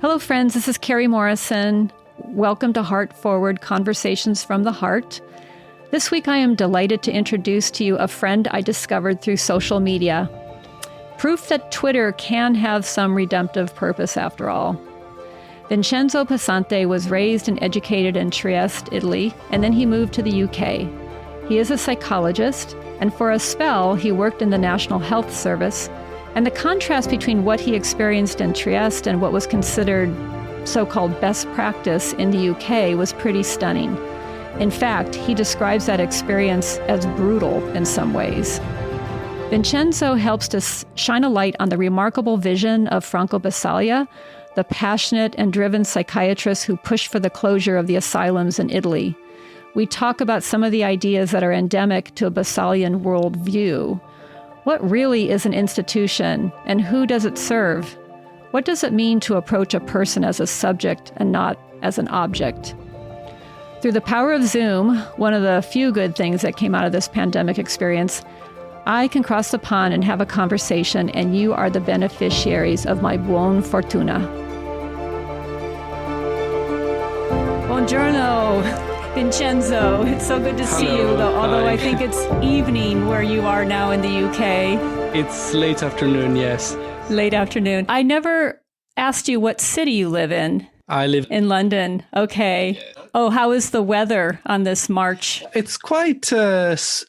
Hello, friends. This is Carrie Morrison. Welcome to Heartforward, Conversations from the Heart. This week, I am delighted to introduce to you a friend I discovered through social media. Proof that Twitter can have some redemptive purpose after all. Vincenzo Passante was raised and educated in Trieste, Italy, and then he moved to the UK. He is a psychologist, and for a spell, he worked in the National Health Service. And the contrast between what he experienced in Trieste and what was considered so-called best practice in the UK was pretty stunning. In fact, he describes that experience as brutal in some ways. Vincenzo helps to shine a light on the remarkable vision of Franco Basaglia, the passionate and driven psychiatrist who pushed for the closure of the asylums in Italy. We talk about some of the ideas that are endemic to a Basaglian worldview. What really is an institution, and who does it serve? What does it mean to approach a person as a subject and not as an object? Through the power of Zoom, one of the few good things that came out of this pandemic experience, I can cross the pond and have a conversation, and you are the beneficiaries of my buon fortuna. Buongiorno, Vincenzo. It's so good to see you, although I think it's evening where you are now in the UK. It's late afternoon, yes. Late afternoon. I never asked you what city you live in. I live in London. Okay. Oh, how is the weather on this March? It's quite it's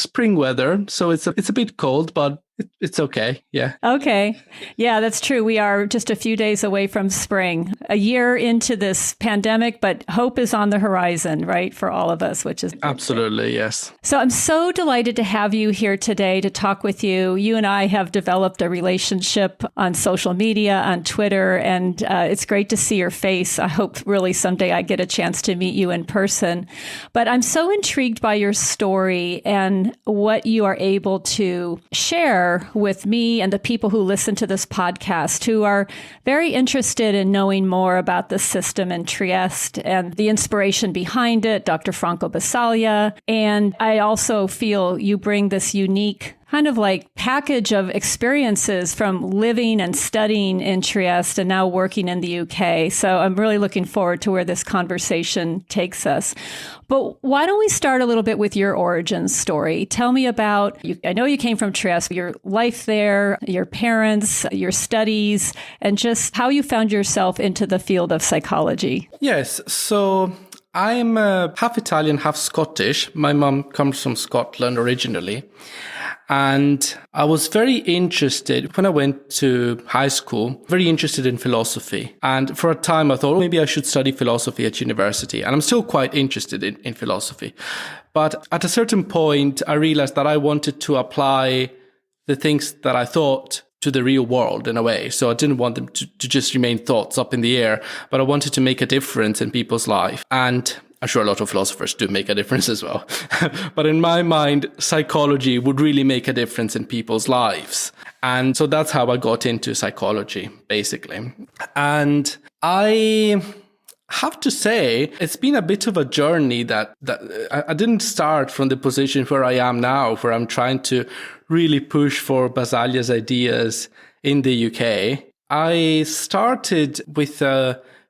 spring weather, so it's a bit cold, but it's okay. Yeah. Okay. Yeah, that's true. We are just a few days away from spring, a year into this pandemic, but hope is on the horizon, right? For all of us, which is absolutely, yes. So I'm so delighted to have you here today to talk with you. You and I have developed a relationship on social media, on Twitter, and it's great to see your face. I hope really someday I get a chance to meet you in person. But I'm so intrigued by your story and what you are able to share with me and the people who listen to this podcast, who are very interested in knowing more about the system in Trieste and the inspiration behind it, Dr. Franco Basaglia. And I also feel you bring this unique kind of like package of experiences from living and studying in Trieste and now working in the UK. So I'm really looking forward to where this conversation takes us. But why don't we start a little bit with your origin story? Tell me about, I know you came from Trieste, your life there, your parents, your studies, and just how you found yourself into the field of psychology. Yes, so I'm half Italian, half Scottish. My mom comes from Scotland originally. And I was very interested when I went to high school, very interested in philosophy. And for a time I thought maybe I should study philosophy at university. And I'm still quite interested in philosophy. But at a certain point, I realized that I wanted to apply the things that I thought to the real world in a way. So I didn't want them to just remain thoughts up in the air, but I wanted to make a difference in people's life. And I'm sure a lot of philosophers do make a difference as well. But in my mind, psychology would really make a difference in people's lives. And so that's how I got into psychology, basically. And I have to say, it's been a bit of a journey that I didn't start from the position where I am now, where I'm trying to really push for Basaglia's ideas in the UK. I started with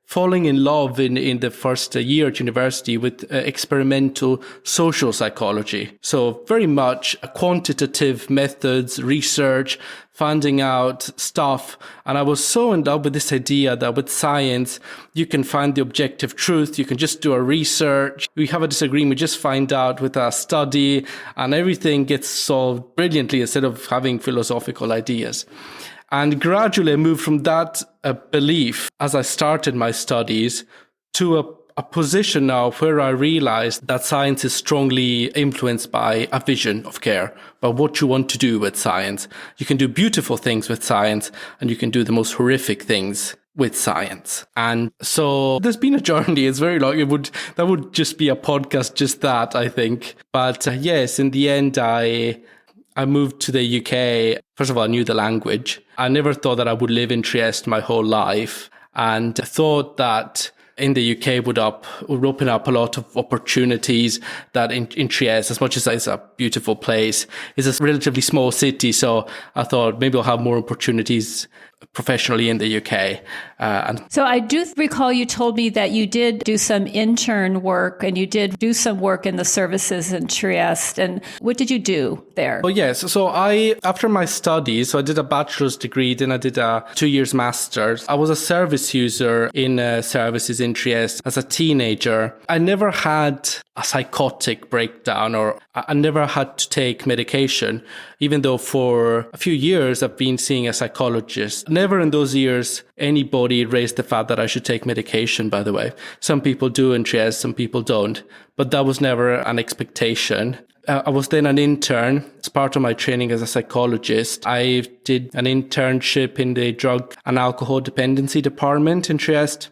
falling in love in the first year at university with experimental social psychology. So very much quantitative methods, research, finding out stuff. And I was so in love with this idea that with science, you can find the objective truth. You can just do a research. We have a disagreement. We just find out with a study and everything gets solved brilliantly instead of having philosophical ideas. And gradually I moved from that belief as I started my studies to a position now where I realized that science is strongly influenced by a vision of care, by what you want to do with science. You can do beautiful things with science and you can do the most horrific things with science. And so there's been a journey. It's very long. That would just be a podcast, just that, I think. But yes, in the end, I moved to the UK. First of all, I knew the language. I never thought that I would live in Trieste my whole life, and thought that in the UK would open up a lot of opportunities that in Trieste, as much as it's a beautiful place, it's a relatively small city. So I thought maybe I'll have more opportunities professionally in the UK. So I do recall you told me that you did do some intern work and you did do some work in the services in Trieste. And what did you do there? Oh, yes. So after my studies, so I did a bachelor's degree, then I did a 2 years master's. I was a service user in services in Trieste as a teenager. I never had a psychotic breakdown, or I never had to take medication, even though for a few years I've been seeing a psychologist. Never in those years anybody raised the fact that I should take medication, by the way. Some people do in Trieste, some people don't, but that was never an expectation. I was then an intern. As part of my training as a psychologist, I did an internship in the drug and alcohol dependency department in Trieste,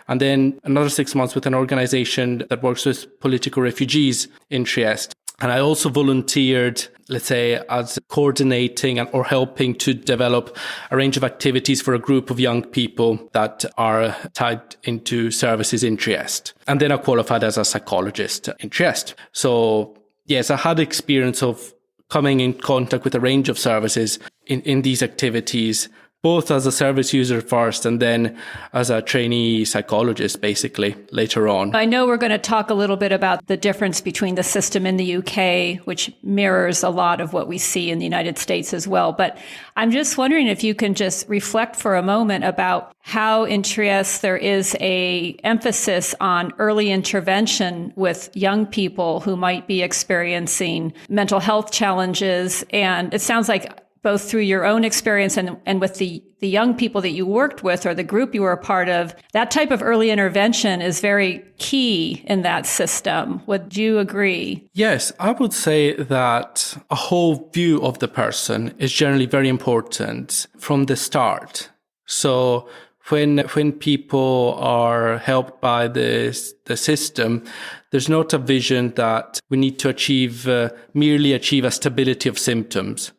and then another 6 months with an organization that works with political refugees in Trieste. And I also volunteered, let's say, as coordinating or helping to develop a range of activities for a group of young people that are tied into services in Trieste. And then I qualified as a psychologist in Trieste. So yes, I had experience of coming in contact with a range of services in these activities, both as a service user first and then as a trainee psychologist, basically, later on. I know we're going to talk a little bit about the difference between the system in the UK, which mirrors a lot of what we see in the United States as well. But I'm just wondering if you can just reflect for a moment about how in Trieste there is a emphasis on early intervention with young people who might be experiencing mental health challenges. And it sounds like both through your own experience and with the young people that you worked with or the group you were a part of, that type of early intervention is very key in that system. Would you agree? Yes, I would say that a whole view of the person is generally very important from the start. So when people are helped by the system, there's not a vision that we need to merely achieve a stability of symptoms.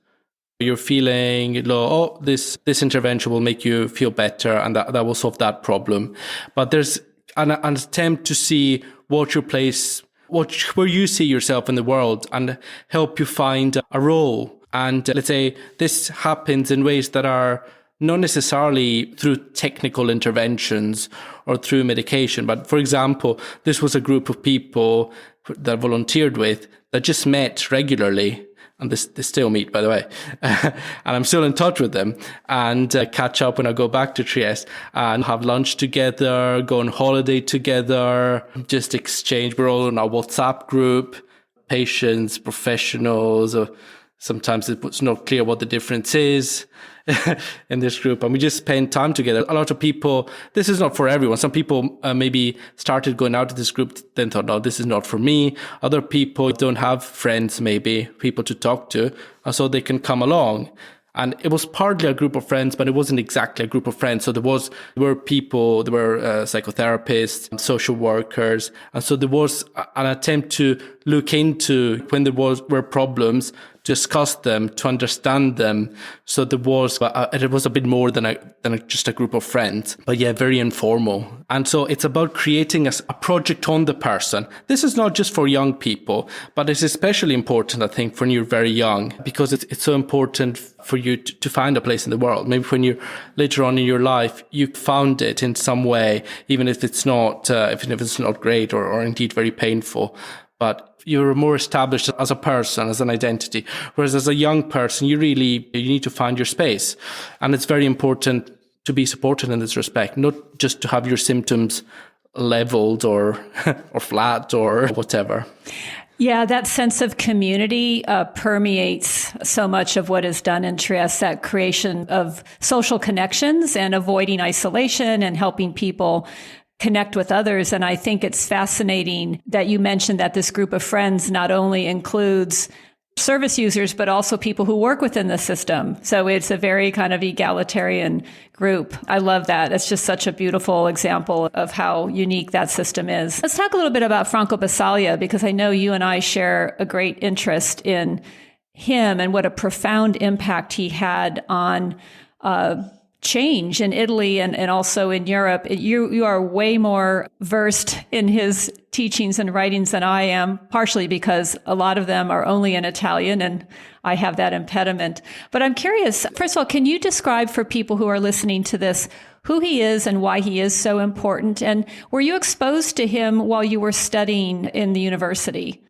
You're feeling low, this intervention will make you feel better and that will solve that problem. But there's an attempt to see where you see yourself in the world and help you find a role. And let's say this happens in ways that are not necessarily through technical interventions or through medication. But for example, this was a group of people that I volunteered with that just met regularly. And they still meet, by the way. And I'm still in touch with them and catch up when I go back to Trieste and have lunch together, go on holiday together, just exchange. We're all in our WhatsApp group, patients, professionals, or sometimes it's not clear what the difference is in this group. And we just spend time together. A lot of people, this is not for everyone. Some people maybe started going out to this group, then thought, no, this is not for me. Other people don't have friends, maybe people to talk to, and so they can come along. And it was partly a group of friends, but it wasn't exactly a group of friends. So there were psychotherapists, social workers. And so there was an attempt to look into when were problems, discuss them, to understand them. So it was a bit more than just a group of friends, but yeah, very informal. And so it's about creating a project on the person. This is not just for young people, but it's especially important, I think, when you're very young, because it's so important for you to find a place in the world. Maybe when you're later on in your life, you found it in some way, even if it's not great or indeed very painful. But you're more established as a person, as an identity. Whereas as a young person, you need to find your space. And it's very important to be supported in this respect, not just to have your symptoms leveled or flat or whatever. Yeah, that sense of community permeates so much of what is done in Trieste, that creation of social connections and avoiding isolation and helping people connect with others. And I think it's fascinating that you mentioned that this group of friends not only includes service users, but also people who work within the system. So it's a very kind of egalitarian group. I love that. It's just such a beautiful example of how unique that system is. Let's talk a little bit about Franco Basaglia, because I know you and I share a great interest in him and what a profound impact he had on change in Italy and also in Europe. You are way more versed in his teachings and writings than I am, partially because a lot of them are only in Italian and I have that impediment. But I'm curious, first of all, can you describe for people who are listening to this who he is and why he is so important? And were you exposed to him while you were studying in the university?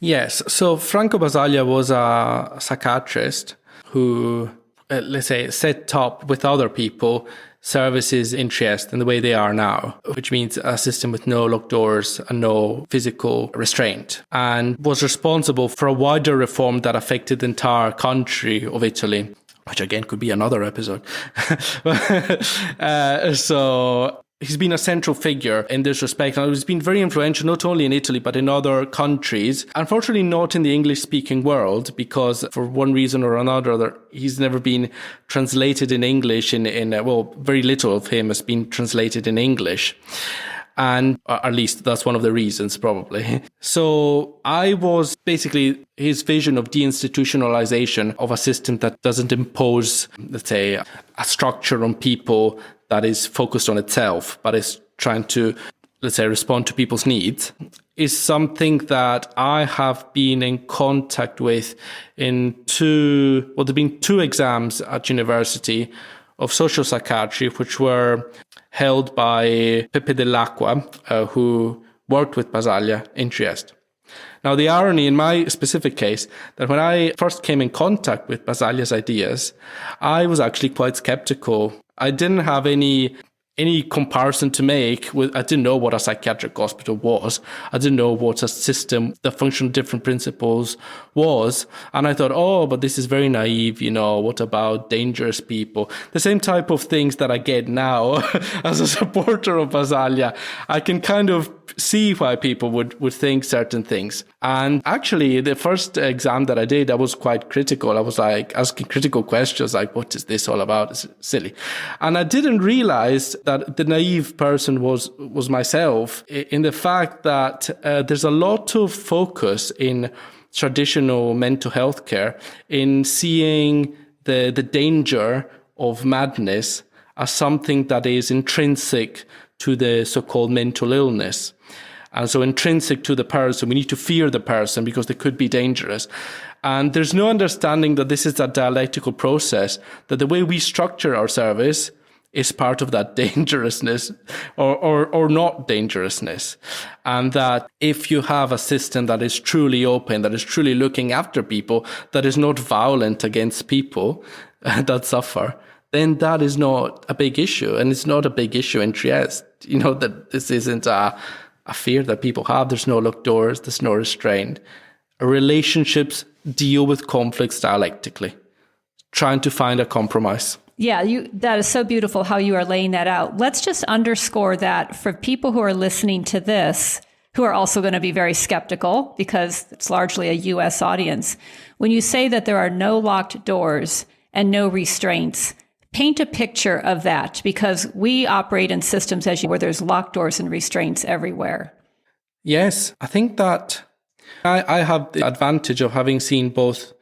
Yes. So Franco Basaglia was a psychiatrist who, let's say, set up with other people services in Trieste in the way they are now, which means a system with no locked doors and no physical restraint, and was responsible for a wider reform that affected the entire country of Italy, which again could be another episode. So he's been a central figure in this respect, and he's been very influential not only in Italy but in other countries. Unfortunately, not in the English-speaking world, because for one reason or another, he's never been translated in English. Very little of him has been translated in English. And at least that's one of the reasons, probably. So I was basically his vision of deinstitutionalization of a system that doesn't impose, let's say, a structure on people that is focused on itself, but is trying to, let's say, respond to people's needs, is something that I have been in contact with in there've been 2 exams at university of social psychiatry, which were held by Pepe Dell'Acqua, who worked with Basaglia in Trieste. Now, the irony in my specific case, that when I first came in contact with Basaglia's ideas, I was actually quite skeptical. I didn't have any comparison to make. I didn't know what a psychiatric hospital was. I didn't know what a system that functioned on different principles was. And I thought, but this is very naive, what about dangerous people? The same type of things that I get now as a supporter of Basaglia. I can kind of see why people would think certain things. And actually, the first exam that I did, I was quite critical. I was like asking critical questions like, what is this all about? It's silly. And I didn't realize that the naive person was myself, in the fact that there's a lot of focus in traditional mental health care in seeing the danger of madness as something that is intrinsic to the so-called mental illness. And so intrinsic to the person, we need to fear the person because they could be dangerous. And there's no understanding that this is a dialectical process, that the way we structure our service is part of that dangerousness or not dangerousness. And that if you have a system that is truly open, that is truly looking after people, that is not violent against people that suffer, then that is not a big issue. And it's not a big issue in Trieste. That this isn't a fear that people have. There's no locked doors. There's no restraint. Relationships deal with conflicts dialectically, trying to find a compromise. Yeah, that is so beautiful how you are laying that out. Let's just underscore that for people who are listening to this, who are also going to be very skeptical because it's largely a U.S. audience. When you say that there are no locked doors and no restraints, paint a picture of that, because we operate in systems where there's locked doors and restraints everywhere. Yes, I think that I have the advantage of having seen both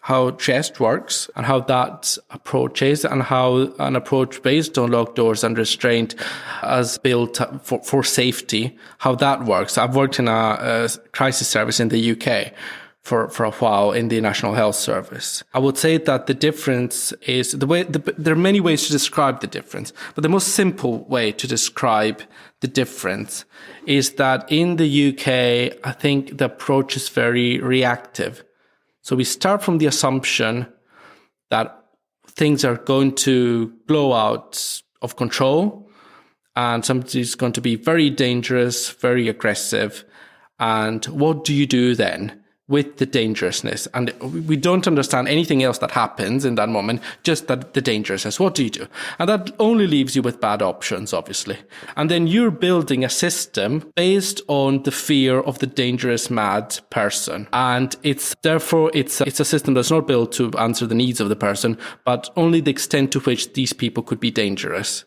how Trieste works and how that approach is, and how an approach based on locked doors and restraint as built for safety, how that works. I've worked in a crisis service in the UK for a while in the National Health Service. I would say that the difference is there are many ways to describe the difference, but the most simple way to describe the difference is that in the UK, I think the approach is very reactive. So we start from the assumption that things are going to blow out of control and somebody's going to be very dangerous, very aggressive. And what do you do then with the dangerousness? And we don't understand anything else that happens in that moment, just that the dangerousness. What do you do? And that only leaves you with bad options, obviously. And then you're building a system based on the fear of the dangerous, mad person. And it's a system that's not built to answer the needs of the person, but only the extent to which these people could be dangerous.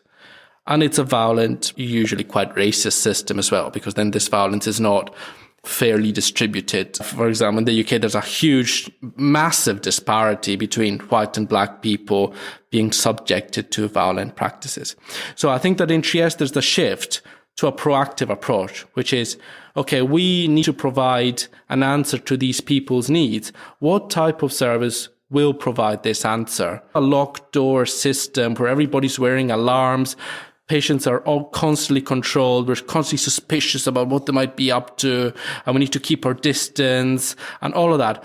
And it's a violent, usually quite racist system as well, because then this violence is not fairly distributed. For example, in the UK, there's a huge, massive disparity between white and black people being subjected to violent practices. So I think that in Trieste, there's the shift to a proactive approach, which is, okay, we need to provide an answer to these people's needs. What type of service will provide this answer? A locked door system where everybody's wearing alarms, patients are all constantly controlled, we're constantly suspicious about what they might be up to, and we need to keep our distance and all of that.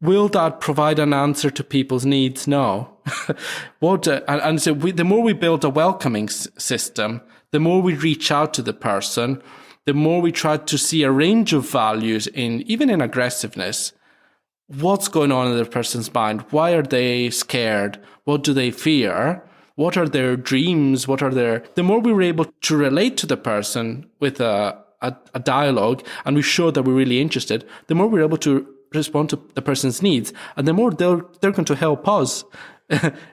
Will that provide an answer to people's needs? No. The more we build a welcoming system, the more we reach out to the person, the more we try to see a range of values even in aggressiveness. What's going on in the person's mind? Why are they scared? What do they fear? What are their dreams? The more we were able to relate to the person with a dialogue, and we show that we're really interested, the more we're able to respond to the person's needs, and the more they're going to help us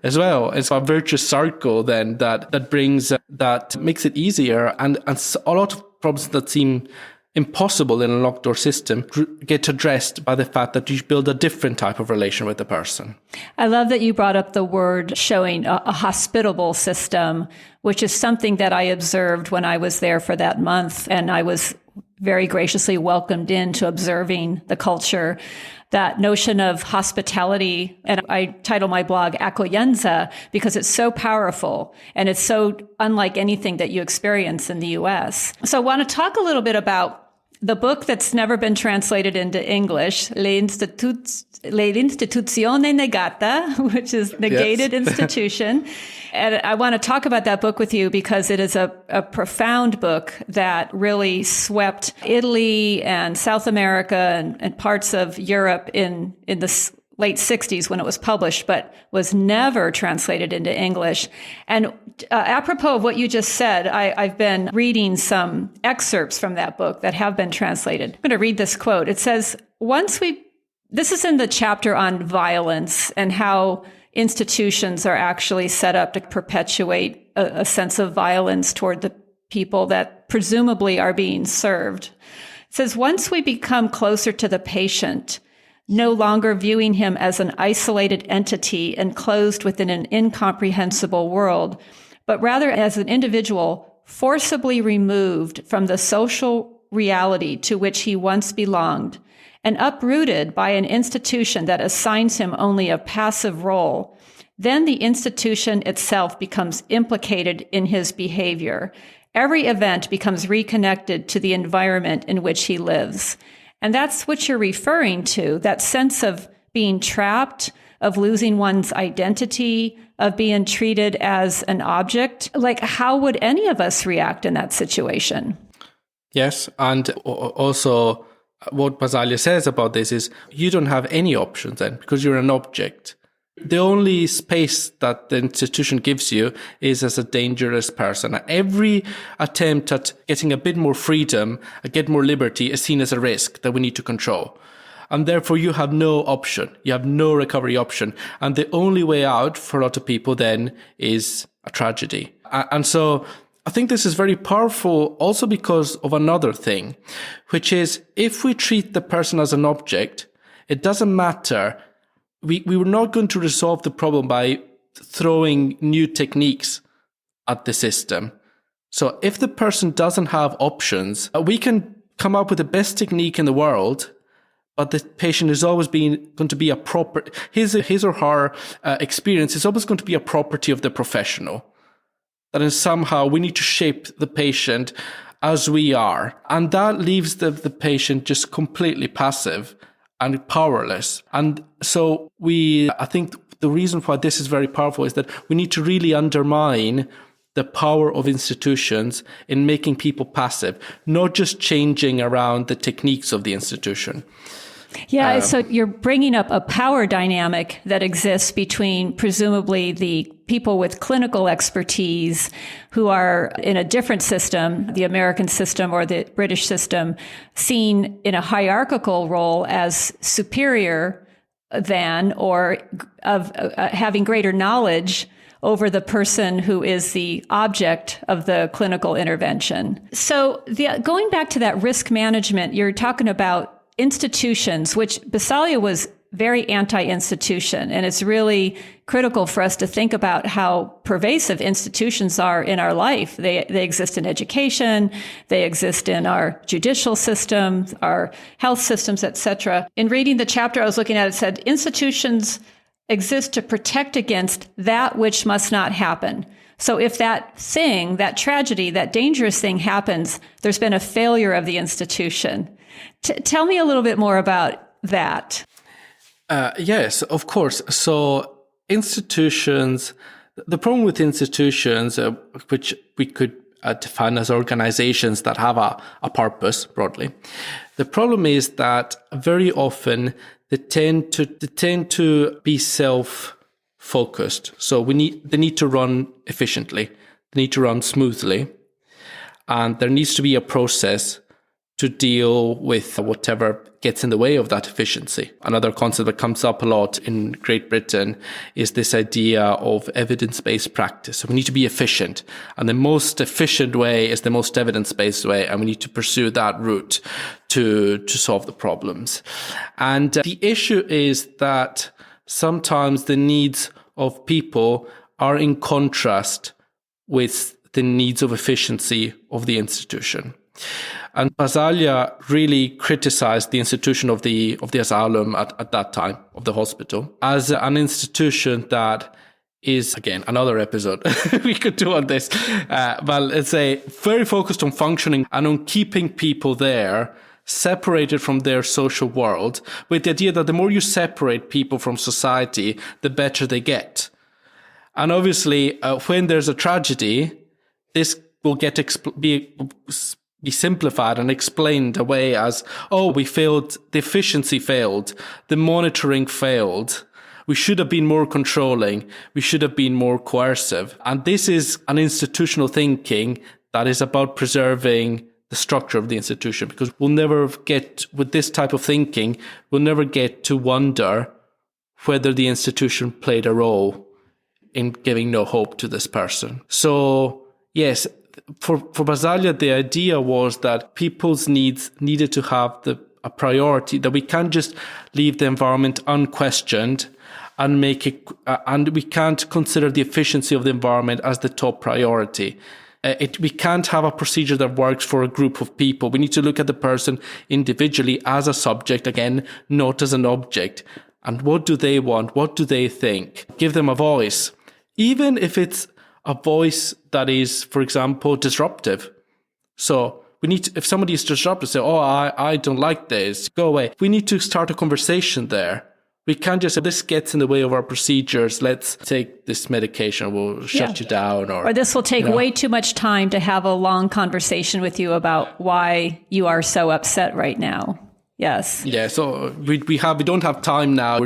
as well. It's a virtuous circle then that makes it easier, and a lot of problems that seem impossible in a locked door system get addressed by the fact that you build a different type of relation with the person. I love that you brought up the word showing a hospitable system, which is something that I observed when I was there for that month. And I was very graciously welcomed into observing the culture. That notion of hospitality, and I title my blog Accoglienza because it's so powerful and it's so unlike anything that you experience in the US. So I want to talk a little bit about the book that's never been translated into English, L'Istituzione Negata, which is Negated Institution. And I want to talk about that book with you because it is a profound book that really swept Italy and South America and parts of Europe in the late 60s when it was published, but was never translated into English. And apropos of what you just said, I've been reading some excerpts from that book that have been translated. I'm going to read this quote. It says, this is in the chapter on violence and how institutions are actually set up to perpetuate a sense of violence toward the people that presumably are being served. It says, once we become closer to the patient, no longer viewing him as an isolated entity enclosed within an incomprehensible world, but rather as an individual forcibly removed from the social reality to which he once belonged, and uprooted by an institution that assigns him only a passive role, then the institution itself becomes implicated in his behavior. Every event becomes reconnected to the environment in which he lives. And that's what you're referring to, that sense of being trapped, of losing one's identity, of being treated as an object. Like, how would any of us react in that situation? Yes, and also what Basaglia says about this is you don't have any options then because you're an object. The only space that the institution gives you is as a dangerous person. Every attempt at getting a bit more freedom, get more liberty is seen as a risk that we need to control. And therefore you have no option. You have no recovery option. And the only way out for a lot of people then is a tragedy. And so I think this is very powerful also because of another thing, which is if we treat the person as an object, it doesn't matter. We were not going to resolve the problem by throwing new techniques at the system. So if the person doesn't have options, we can come up with the best technique in the world, but the patient is always going to be a proper, his or her experience is always going to be a property of the professional. That is somehow we need to shape the patient as we are. And that leaves the patient just completely passive and powerless. And so I think the reason why this is very powerful is that we need to really undermine the power of institutions in making people passive, not just changing around the techniques of the institution. Yeah, so you're bringing up a power dynamic that exists between presumably the people with clinical expertise who are in a different system, the American system or the British system, seen in a hierarchical role as superior than or of having greater knowledge over the person who is the object of the clinical intervention. So going back to that risk management, you're talking about institutions, which Basaglia was very anti-institution. And it's really critical for us to think about how pervasive institutions are in our life. They exist in education, they exist in our judicial system, our health systems, etc. In reading the chapter I was looking at, it said institutions exist to protect against that which must not happen. So if that thing, that tragedy, that dangerous thing happens, there's been a failure of the institution. Tell me a little bit more about that. Yes, of course. So institutions, the problem with institutions, which we could define as organizations that have a purpose broadly, the problem is that very often they tend to be self-focused. So they need to run efficiently, they need to run smoothly, and there needs to be a process to deal with whatever gets in the way of that efficiency. Another concept that comes up a lot in Great Britain is this idea of evidence-based practice. So we need to be efficient, and the most efficient way is the most evidence-based way, and we need to pursue that route to solve the problems. And the issue is that sometimes the needs of people are in contrast with the needs of efficiency of the institution. And Basaglia really criticized the institution of the asylum at that time, of the hospital, as an institution that is, again, another episode we could do on this, but let's say very focused on functioning and on keeping people there, separated from their social world, with the idea that the more you separate people from society, the better they get. And obviously, when there's a tragedy, this will be simplified and explained away as, oh, we failed, the efficiency failed, the monitoring failed, we should have been more controlling, we should have been more coercive. And this is an institutional thinking that is about preserving the structure of the institution, because we'll never get, with this type of thinking, we'll never get to wonder whether the institution played a role in giving no hope to this person. So, yes, for Basaglia, the idea was that people's needs needed to have a priority, that we can't just leave the environment unquestioned and make it, and we can't consider the efficiency of the environment as the top priority. We can't have a procedure that works for a group of people. We need to look at the person individually as a subject, again, not as an object. And what do they want? What do they think? Give them a voice. Even if it's a voice that is, for example, disruptive. So we need to, if somebody is disruptive, say, oh, I don't like this, go away. We need to start a conversation there. We can't just say, this gets in the way of our procedures, let's take this medication, we'll shut you down. Or this will take way too much time to have a long conversation with you about why you are so upset right now. Yes. Yeah, so we don't have time now.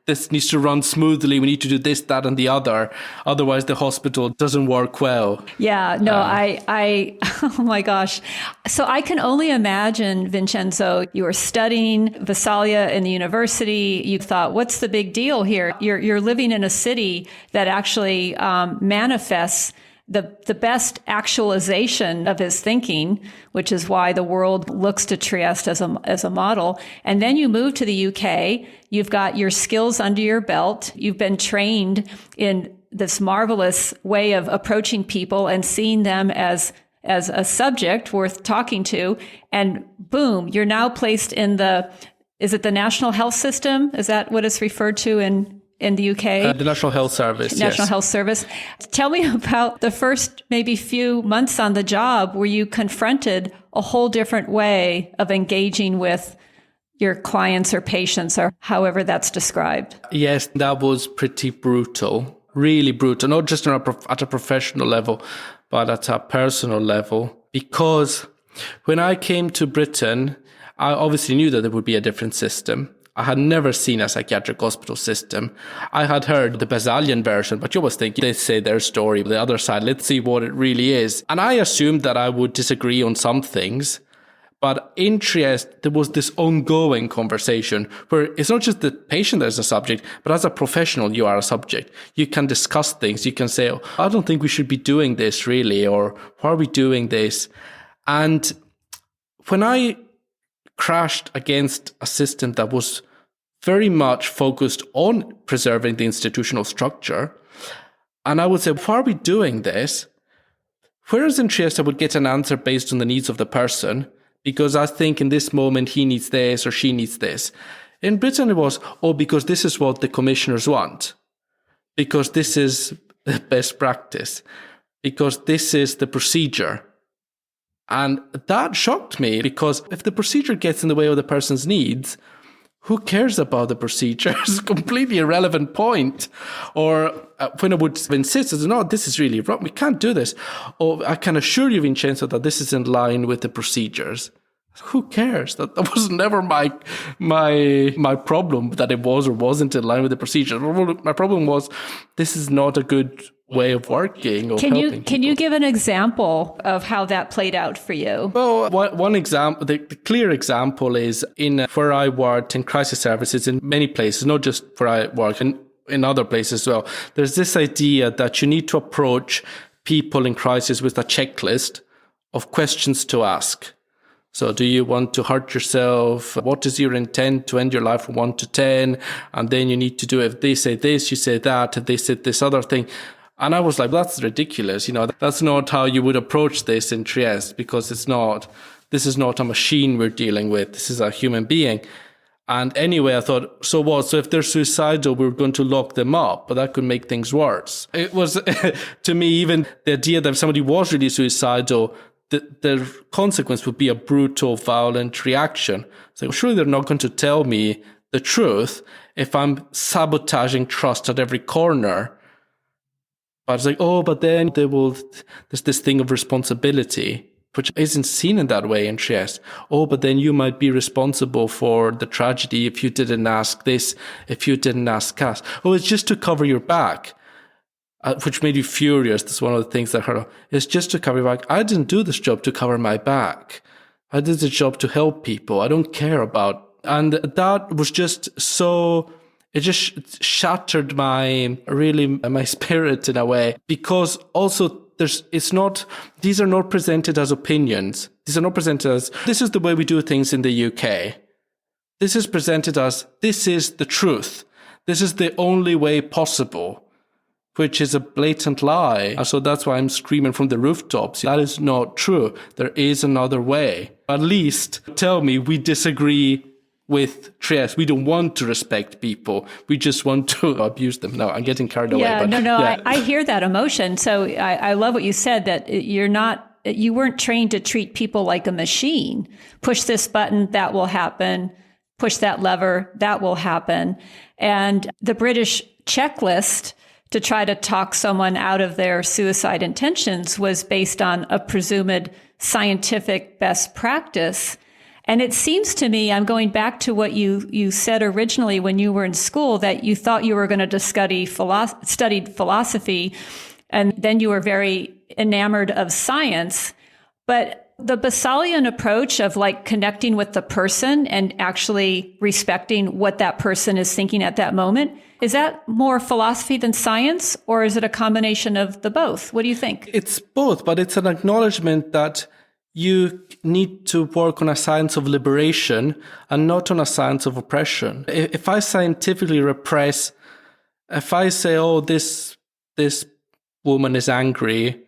This needs to run smoothly. We need to do this, that, and the other. Otherwise, the hospital doesn't work well. Yeah, no, I oh my gosh. So I can only imagine, Vincenzo, you were studying Basaglia in the university. You thought, what's the big deal here? You're living in a city that actually manifests the best actualization of his thinking, which is why the world looks to Trieste as a model. And then you move to the UK, you've got your skills under your belt, you've been trained in this marvelous way of approaching people and seeing them as a subject worth talking to. And boom, you're now placed in is it the National Health System? Is that what it's referred to in the UK? The National Health Service. National Health Service. Tell me about the first maybe few months on the job where you confronted a whole different way of engaging with your clients or patients, or however that's described. Yes, that was pretty brutal, really brutal, not just at a professional level, but at a personal level. Because when I came to Britain, I obviously knew that there would be a different system. I had never seen a psychiatric hospital system. I had heard the Basaglian version, but you always think they say their story, the other side, let's see what it really is. And I assumed that I would disagree on some things, But in Trieste, there was this ongoing conversation where it's not just the patient that is a subject, but as a professional, you are a subject. You can discuss things. You can say, oh, I don't think we should be doing this really, or why are we doing this? And when I crashed against a system that was very much focused on preserving the institutional structure, and I would say, why are we doing this? Whereas in Trieste, I would get an answer based on the needs of the person, because I think in this moment he needs this or she needs this. In Britain, it was, because this is what the commissioners want, because this is the best practice, because this is the procedure. And that shocked me, because if the procedure gets in the way of the person's needs, who cares about the procedure? It's a completely irrelevant point. Or when I would insist, no, this is really wrong. We can't do this. Or I can assure you, Vincenzo, that this is in line with the procedures. Who cares? That was never my problem, that it was or wasn't in line with the procedure. My problem was, this is not a good way of working. Or can you give an example of how that played out for you? Well, one example, the clear example is in where I worked in crisis services in many places, not just where I work, in other places as well. There's this idea that you need to approach people in crisis with a checklist of questions to ask. So do you want to hurt yourself? What is your intent to end your life from 1 to 10? And then you need to do, if they say this, you say that, if they said this other thing. And I was like, that's ridiculous. That's not how you would approach this in Trieste, because this is not a machine we're dealing with. This is a human being. And anyway, I thought, so what? So if they're suicidal, we're going to lock them up, but that could make things worse. It was, to me, even the idea that if somebody was really suicidal, the consequence would be a brutal, violent reaction. So surely they're not going to tell me the truth if I'm sabotaging trust at every corner. But it's like, but then there's this thing of responsibility, which isn't seen in that way in Trieste. But then you might be responsible for the tragedy if you didn't ask this, if you didn't ask us. It's just to cover your back. Which made you furious. That's one of the things that hurt. It's just to cover your back. I didn't do this job to cover my back. I did the job to help people. I don't care about. And that was just so, it just shattered my spirit in a way. Because also these are not presented as opinions. These are not presented as, this is the way we do things in the UK. This is presented as, this is the truth. This is the only way possible, which is a blatant lie. So that's why I'm screaming from the rooftops. That is not true. There is another way. At least tell me we disagree with Trieste. We don't want to respect people. We just want to abuse them. No, I'm getting carried away. Yeah. I hear that emotion. So I love what you said, that you weren't trained to treat people like a machine. Push this button, that will happen. Push that lever, that will happen. And the British checklist to try to talk someone out of their suicide intentions was based on a presumed scientific best practice. And it seems to me, I'm going back to what you said originally when you were in school, that you thought you were going to studied philosophy, and then you were very enamored of science. But the Passalian approach of connecting with the person and actually respecting what that person is thinking at that moment, is that more philosophy than science, or is it a combination of the both? What do you think? It's both, but it's an acknowledgement that you need to work on a science of liberation and not on a science of oppression. If I scientifically repress, if I say, this woman is angry,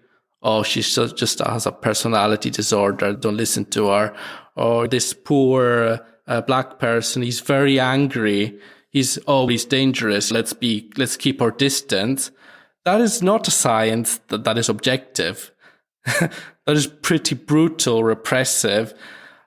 she just has a personality disorder, don't listen to her, or this poor black person, he's very angry, he's dangerous, let's keep our distance. That is not a science that is objective. That is pretty brutal, repressive.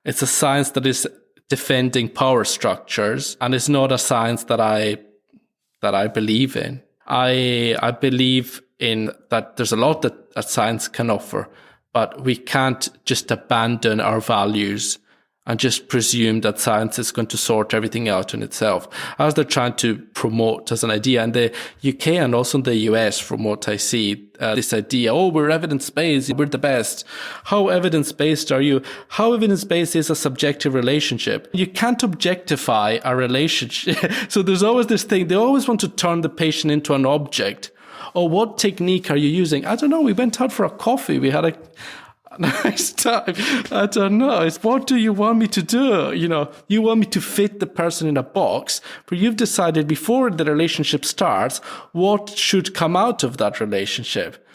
It's a science that is defending power structures, and it's not a science that I believe in. I believe in that there's a lot that science can offer, but we can't just abandon our values and just presume that science is going to sort everything out in itself, as they're trying to promote as an idea. And the UK and also the US, from what I see, this idea, oh, we're evidence-based, we're the best. How evidence-based are you? How evidence-based is a subjective relationship? You can't objectify a relationship. So there's always this thing, they always want to turn the patient into an object. Or what technique are you using? I don't know, we went out for a coffee, we had a nice time. I don't know. It's what do you want me to do? You want me to fit the person in a box, but you've decided before the relationship starts what should come out of that relationship.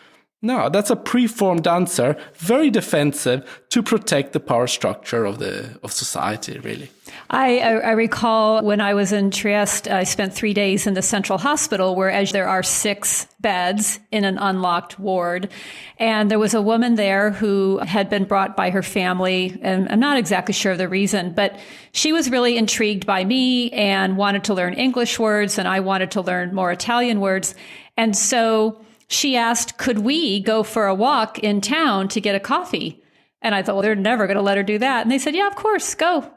No, that's a preformed answer, very defensive to protect the power structure of society, really. I recall when I was in Trieste, I spent 3 days in the central hospital where there are 6 beds in an unlocked ward. And there was a woman there who had been brought by her family, and I'm not exactly sure of the reason, but she was really intrigued by me and wanted to learn English words, and I wanted to learn more Italian words. And so she asked, could we go for a walk in town to get a coffee? And I thought, well, they're never going to let her do that. And they said, yeah, of course, go.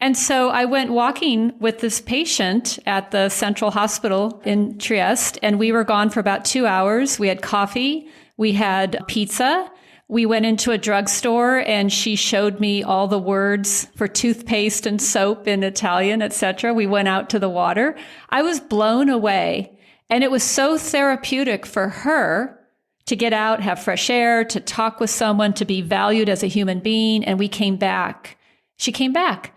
And so I went walking with this patient at the central hospital in Trieste, and we were gone for about 2 hours. We had coffee, we had pizza, we went into a drugstore, and she showed me all the words for toothpaste and soap in Italian, etc. We went out to the water. I was blown away. And it was so therapeutic for her to get out, have fresh air, to talk with someone, to be valued as a human being. And we came back. She came back.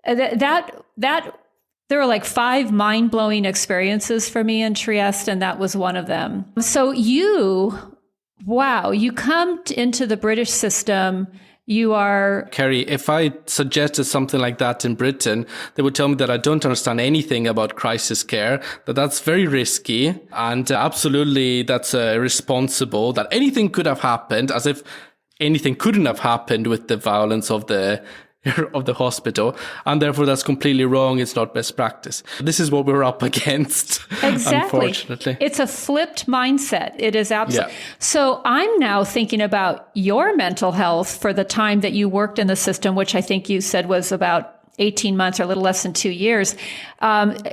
There were like 5 mind-blowing experiences for me in Trieste, and that was one of them. So you come into the British system. You are... Kerry, if I suggested something like that in Britain, they would tell me that I don't understand anything about crisis care, that that's very risky, and absolutely that's irresponsible, that anything could have happened, as if anything couldn't have happened with the violence of the hospital, and therefore that's completely wrong. It's not best practice. This is what we're up against. Exactly. Unfortunately. It's a flipped mindset. It is absolutely. Yeah. So I'm now thinking about your mental health for the time that you worked in the system, which I think you said was about 18 months or a little less than 2 years. What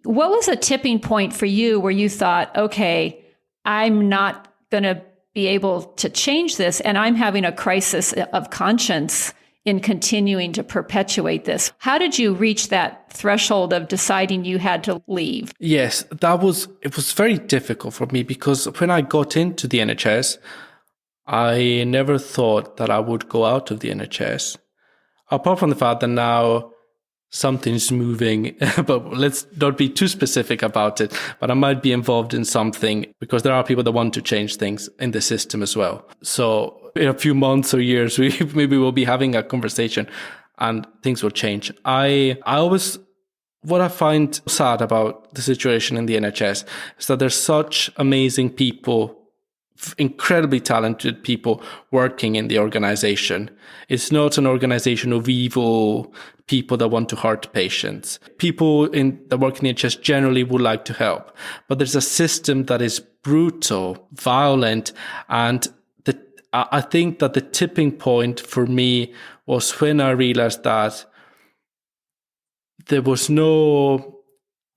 was a tipping point for you where you thought, okay, I'm not going to be able to change this, and I'm having a crisis of conscience in continuing to perpetuate this? How did you reach that threshold of deciding you had to leave? Yes, it was very difficult for me, because when I got into the NHS, I never thought that I would go out of the NHS. Apart from the fact that now something's moving, but let's not be too specific about it, but I might be involved in something, because there are people that want to change things in the system as well. So in a few months or years, maybe we'll be having a conversation and things will change. What I find sad about the situation in the NHS is that there's such amazing people, incredibly talented people working in the organization. It's not an organization of evil people that want to hurt patients. People that work in the NHS generally would like to help, but there's a system that is brutal, violent, and I think that the tipping point for me was when I realized that there was no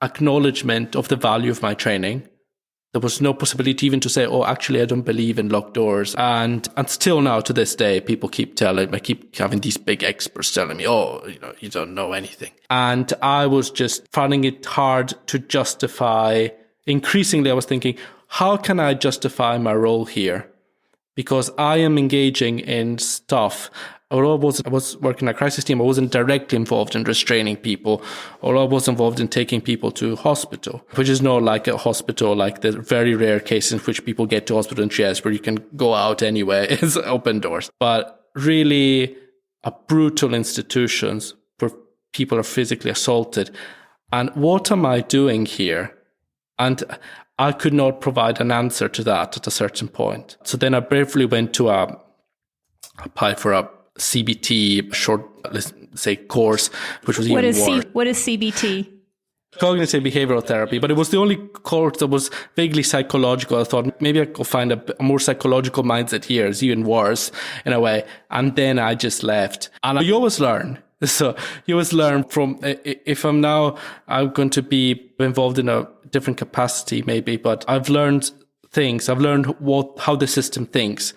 acknowledgement of the value of my training. There was no possibility even to say, oh, actually, I don't believe in locked doors. And still now to this day, people keep having these big experts telling me, oh, you don't know anything. And I was just finding it hard to justify. Increasingly, I was thinking, how can I justify my role here? Because I am engaging in stuff. Although I was working in a crisis team, I wasn't directly involved in restraining people, or I was involved in taking people to hospital, which is not like a hospital, like the very rare cases in which people get to hospital in Trieste where you can go out anyway. It's open doors. But really a brutal institutions where people are physically assaulted. And what am I doing here? And I could not provide an answer to that at a certain point. So then I briefly went to apply for a CBT short, let's say, course, which was even worse. What is CBT? Cognitive behavioral therapy, but it was the only course that was vaguely psychological. I thought maybe I could find a more psychological mindset here. It's even worse in a way. And then I just left. And you always learn. So you always learn from, if I'm going to be involved in a different capacity maybe, but I've learned things. I've learned how the system thinks.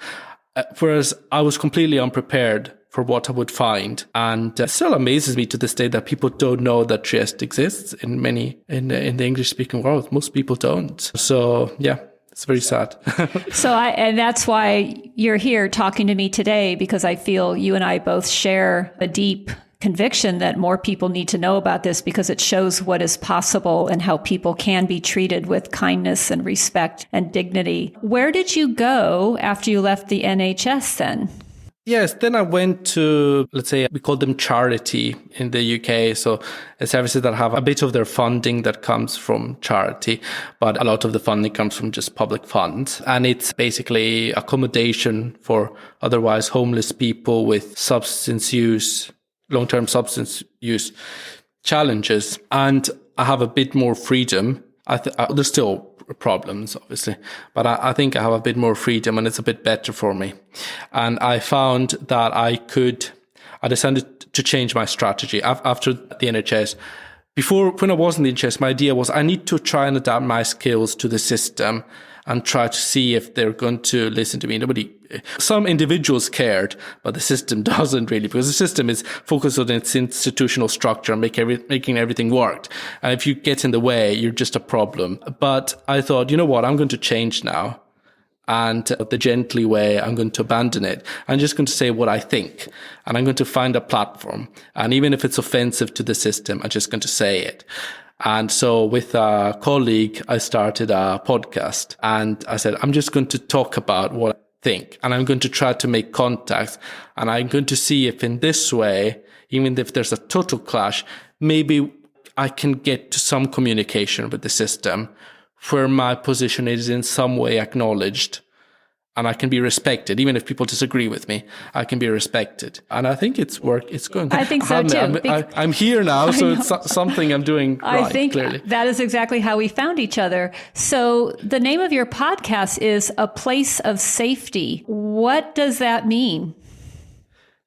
Whereas I was completely unprepared for what I would find. And it still amazes me to this day that people don't know that Trieste exists in the English speaking world. Most people don't. So yeah, it's very sad. And that's why you're here talking to me today, because I feel you and I both share a deep conviction that more people need to know about this, because it shows what is possible and how people can be treated with kindness and respect and dignity. Where did you go after you left the NHS then? Yes, then I went to, let's say, we call them charity in the UK. So services that have a bit of their funding that comes from charity, but a lot of the funding comes from just public funds. And it's basically accommodation for otherwise homeless people with long-term substance use challenges. And I have a bit more freedom. There's still problems, obviously, but I think I have a bit more freedom and it's a bit better for me. And I found that I decided to change my strategy after the NHS. Before, when I was in the NHS, my idea was I need to try and adapt my skills to the system and try to see if they're going to listen to me. Some individuals cared, but the system doesn't really, because the system is focused on its institutional structure and making everything work. And if you get in the way, you're just a problem. But I thought, you know what, I'm going to change now. And the gently way, I'm going to abandon it. I'm just going to say what I think. And I'm going to find a platform. And even if it's offensive to the system, I'm just going to say it. And so with a colleague, I started a podcast and I said, I'm just going to talk about what I think and I'm going to try to make contacts and I'm going to see if in this way, even if there's a total clash, maybe I can get to some communication with the system where my position is in some way acknowledged and I can be respected. Even if people disagree with me, I can be respected. And I think it's going. I think so too. I'm here now, so it's something I'm doing right, I think clearly. That is exactly how we found each other. So the name of your podcast is A Place of Safety. What does that mean?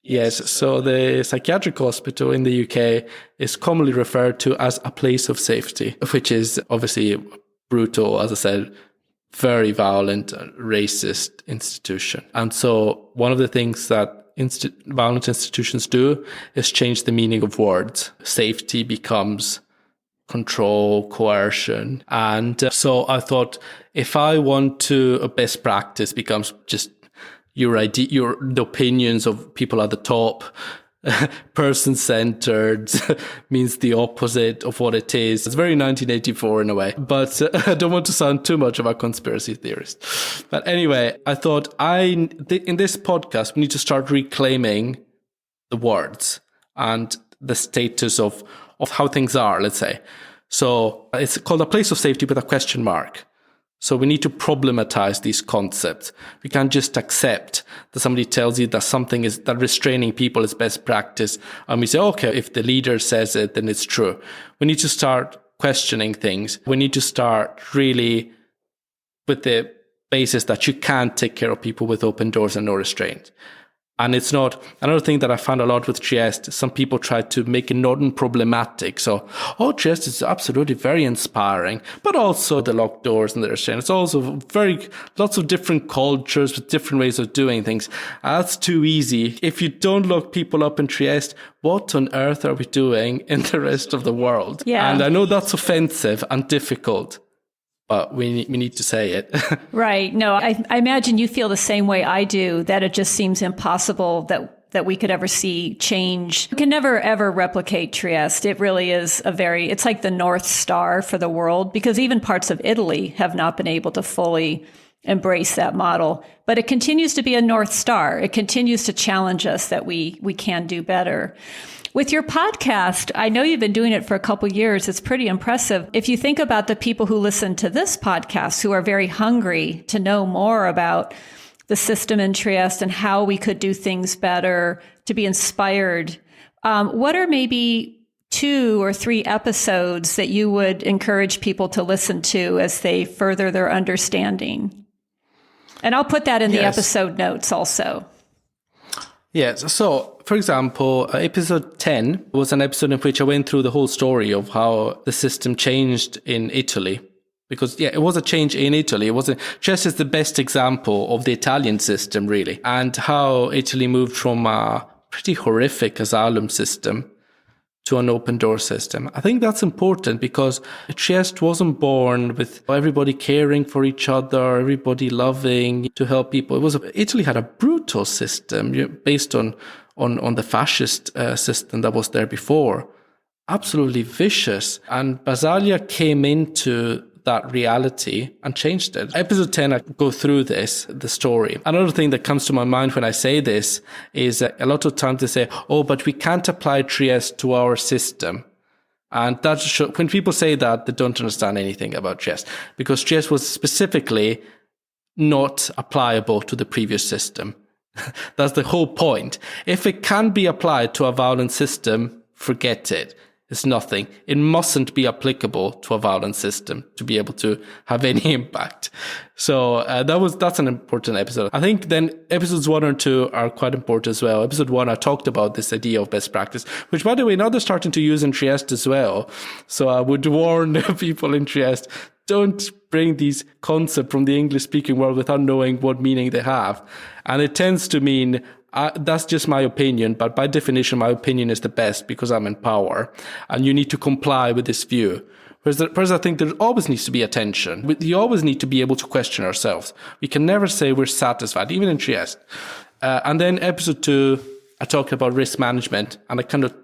Yes, so the psychiatric hospital in the UK is commonly referred to as a place of safety, which is obviously brutal, as I said, very violent, racist institution. And so one of the things that violent institutions do is change the meaning of words. Safety becomes control, coercion. And so I thought, if I want to, a best practice becomes just the opinions of people at the top. Person-centered means the opposite of what it is. It's very 1984 in a way, but I don't want to sound too much of a conspiracy theorist. But anyway, I thought in this podcast, we need to start reclaiming the words and the status of how things are, let's say. So it's called A Place of Safety with a question mark. So we need to problematize these concepts. We can't just accept that somebody tells you that restraining people is best practice. And we say, okay, if the leader says it, then it's true. We need to start questioning things. We need to start really with the basis that you can't take care of people with open doors and no restraint. And it's not, another thing that I found a lot with Trieste, some people try to make it non-problematic. So, Trieste is absolutely very inspiring, but also the locked doors and the restraint. It's also lots of different cultures with different ways of doing things. That's too easy. If you don't lock people up in Trieste, what on earth are we doing in the rest of the world? Yeah. And I know that's offensive and difficult, but we need to say it. Right. No, I imagine you feel the same way I do, that it just seems impossible that we could ever see change. We can never, ever replicate Trieste. It really is it's like the North Star for the world, because even parts of Italy have not been able to fully embrace that model. But it continues to be a North Star. It continues to challenge us that we can do better. With your podcast, I know you've been doing it for a couple of years. It's pretty impressive. If you think about the people who listen to this podcast, who are very hungry to know more about the system in Trieste and how we could do things better, to be inspired, what are maybe 2 or 3 episodes that you would encourage people to listen to as they further their understanding? And I'll put that in the episode notes also. Yes. So for example, episode 10 was an episode in which I went through the whole story of how the system changed in Italy. Because, it was a change in Italy. It wasn't just as the best example of the Italian system, really, and how Italy moved from a pretty horrific asylum system to an open door system. I think that's important because Trieste wasn't born with everybody caring for each other, everybody loving to help people. Italy had a brutal system based on the fascist system that was there before. Absolutely vicious. And Basaglia came into that reality and changed it. Episode 10, I go through the story. Another thing that comes to my mind when I say this is a lot of times they say, but we can't apply Trieste to our system. And when people say that, they don't understand anything about Trieste, because Trieste was specifically not applicable to the previous system. That's the whole point. If it can be applied to a violent system, forget it. It's nothing. It mustn't be applicable to a violent system to be able to have any impact. So that's an important episode. I think then episodes 1 and 2 are quite important as well. Episode 1, I talked about this idea of best practice, which, by the way, now they're starting to use in Trieste as well. So I would warn people in Trieste, don't bring these concepts from the English-speaking world without knowing what meaning they have. And it tends to mean, that's just my opinion, but by definition, my opinion is the best because I'm in power, and you need to comply with this view. Whereas I think there always needs to be attention. You always need to be able to question ourselves. We can never say we're satisfied, even in Trieste. And then episode 2, I talk about risk management, and I kind of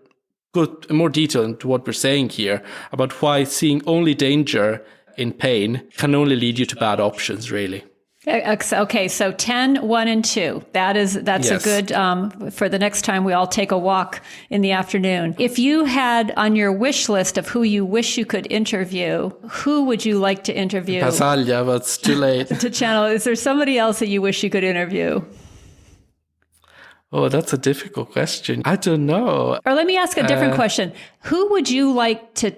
go in more detail into what we're saying here about why seeing only danger in pain can only lead you to bad options, really. Okay, so 10, 1, and 2. That's yes. A good, for the next time we all take a walk in the afternoon. If you had on your wish list of who you wish you could interview, who would you like to interview? Basaglia, but it's too late. To channel. Is there somebody else that you wish you could interview? Oh, that's a difficult question. I don't know. Or let me ask a different question. Who would you like to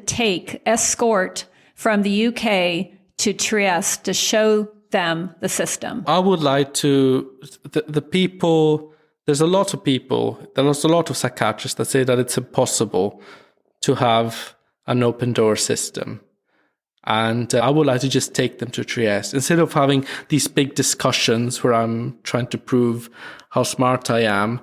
escort from the UK to Trieste to show them the system? I would like to, the people, there's a lot of psychiatrists that say that it's impossible to have an open door system. And I would like to just take them to Trieste. Instead of having these big discussions where I'm trying to prove how smart I am,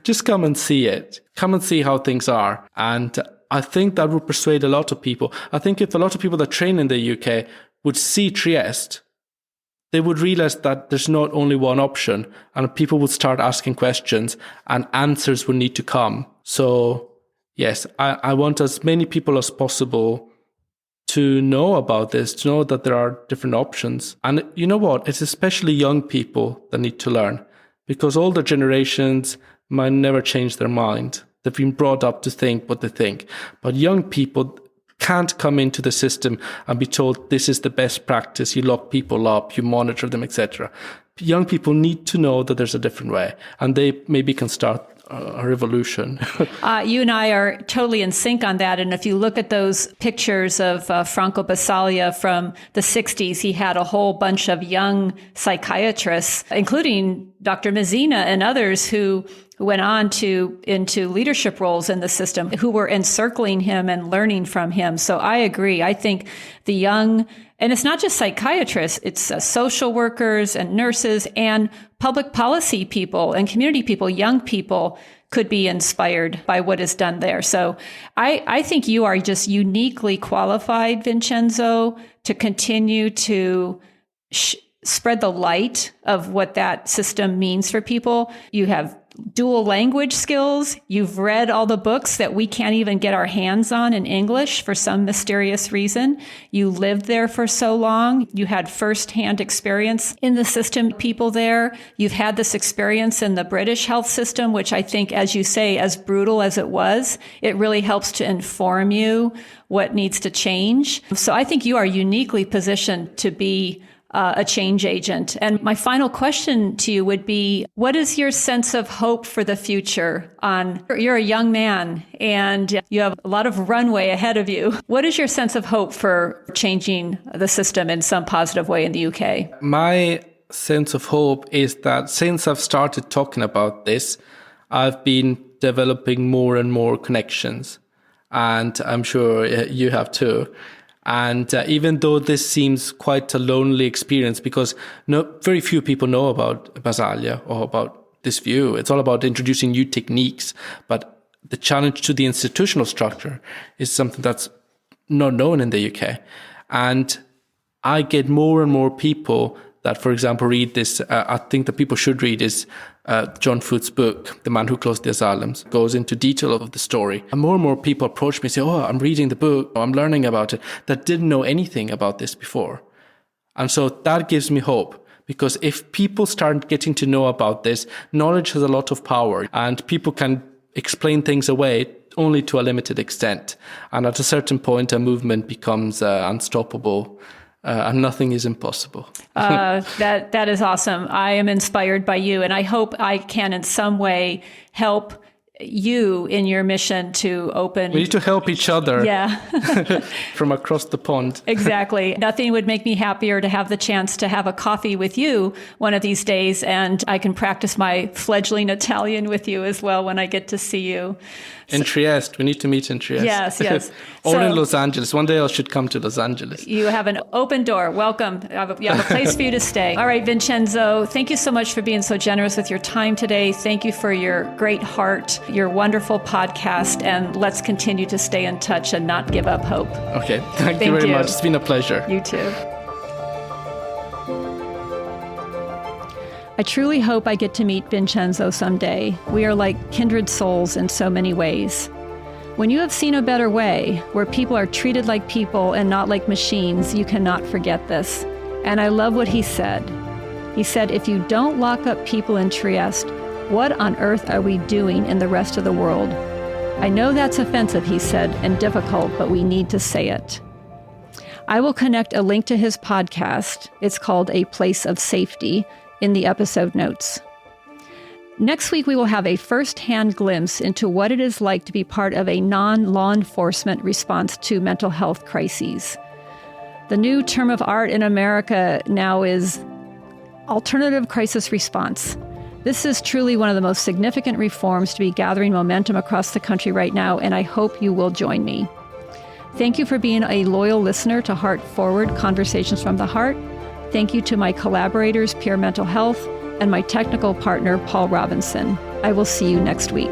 just come and see it. Come and see how things are. And I think that would persuade a lot of people. I think if a lot of people that train in the UK would see Trieste, they would realize that there's not only one option, and people would start asking questions and answers would need to come. So yes, I want as many people as possible to know about this, to know that there are different options. And you know what? It's especially young people that need to learn, because older generations might never change their mind. They've been brought up to think what they think. But young people can't come into the system and be told this is the best practice, you lock people up, you monitor them, etc. Young people need to know that there's a different way, and they maybe can start a revolution. You and I are totally in sync on that. And if you look at those pictures of Franco Basaglia from the 60s, he had a whole bunch of young psychiatrists, including Dr. Mazzina and others who went on into leadership roles in the system, who were encircling him and learning from him. So I agree. I think the young, and it's not just psychiatrists, it's social workers and nurses and public policy people and community people, young people could be inspired by what is done there. So I think you are just uniquely qualified, Vincenzo, to continue to spread the light of what that system means for people. You have dual language skills. You've read all the books that we can't even get our hands on in English for some mysterious reason. You lived there for so long. You had firsthand experience in the system, people there. You've had this experience in the British health system, which I think, as you say, as brutal as it was, it really helps to inform you what needs to change. So I think you are uniquely positioned to be a change agent. And my final question to you would be, what is your sense of hope for the future? You're a young man and you have a lot of runway ahead of you. What is your sense of hope for changing the system in some positive way in the UK? My sense of hope is that since I've started talking about this, I've been developing more and more connections, and I'm sure you have too. And even though this seems quite a lonely experience, because very few people know about Basaglia or about this view, it's all about introducing new techniques. But the challenge to the institutional structure is something that's not known in the UK. And I get more and more people that, for example, read this. I think that people should read is John Foote's book, The Man Who Closed the Asylums, goes into detail of the story. And more people approach me and say, oh, I'm reading the book, or I'm learning about it, that didn't know anything about this before. And so that gives me hope, because if people start getting to know about this, knowledge has a lot of power, and people can explain things away only to a limited extent. And at a certain point, a movement becomes unstoppable. And nothing is impossible. That is awesome. I am inspired by you, and I hope I can in some way help you in your mission to open. We need to help each other. Yeah. From across the pond. Exactly. Nothing would make me happier to have the chance to have a coffee with you one of these days, and I can practice my fledgling Italian with you as well when I get to see you. In Trieste. We need to meet in Trieste. Yes. Or in Los Angeles. One day I should come to Los Angeles. You have an open door. Welcome. You have a place for you to stay. All right, Vincenzo, thank you so much for being so generous with your time today. Thank you for your great heart, your wonderful podcast, and let's continue to stay in touch and not give up hope. Okay. Thank you very much. It's been a pleasure. You too. I truly hope I get to meet Vincenzo someday. We are like kindred souls in so many ways. When you have seen a better way, where people are treated like people and not like machines, you cannot forget this. And I love what he said. He said, if you don't lock up people in Trieste, what on earth are we doing in the rest of the world? I know that's offensive, he said, and difficult, but we need to say it. I will connect a link to his podcast. It's called A Place of Safety, in the episode notes. Next week, we will have a first-hand glimpse into what it is like to be part of a non-law enforcement response to mental health crises. The new term of art in America now is alternative crisis response. This is truly one of the most significant reforms to be gathering momentum across the country right now, and I hope you will join me. Thank you for being a loyal listener to Heartforward, Conversations from the Heart. Thank you to my collaborators, Peer Mental Health, and my technical partner, Paul Robinson. I will see you next week.